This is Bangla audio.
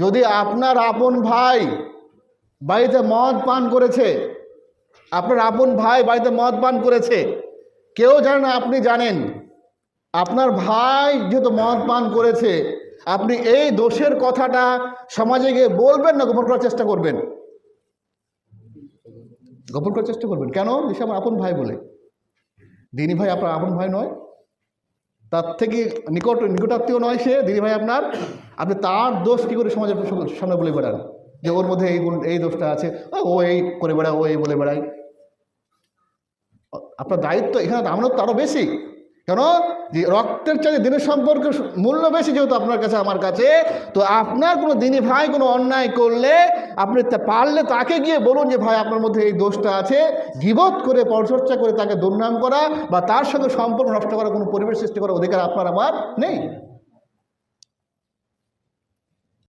যদি আপনার আপন ভাই বাড়িতে মদ পান করেছে, আপনার আপন ভাই বাড়িতে মদ পান করেছে, কেউ জানে না, আপনি জানেন, আপনার ভাই যেহেতু মদ পান করেছে, আপনি এই দোষের কথাটা সমাজে গিয়ে বলবেন না গোপন করার চেষ্টা করবেন? গোপন করার চেষ্টা করবেন। কেন? সে আমার আপন ভাই বলে। দিনী ভাই আপনার আপন ভাই নয়, তার থেকে নিকটাত্মীয় নয় সে, দিনী ভাই আপনার। আপনি তার দোষ কী করে সমাজের সামনে বলে বেড়ান যে ওর মধ্যে এই দোষটা আছে, ও এই করে বেড়ায়, ও এই বলে বেড়ায়? আপনার দায়িত্ব এখানে, আমাদের তো আরও বেশি। কেন? যে রক্তের চাইতে দিনের সম্পর্কের মূল্য বেশি যেহেতু আপনার কাছে, আমার কাছে। তো আপনার কোনো দিনী ভাই কোনো অন্যায় করলে আপনি পারলে তাকে গিয়ে বলুন যে ভাই আপনার মধ্যে এই দোষটা আছে। গীবত করে, পরচর্চা করে তাকে দুর্নাম করা বা তার সঙ্গে সম্পর্ক নষ্ট করা, কোনো পরিবেশ সৃষ্টি করার অধিকার আপনার আমার নেই।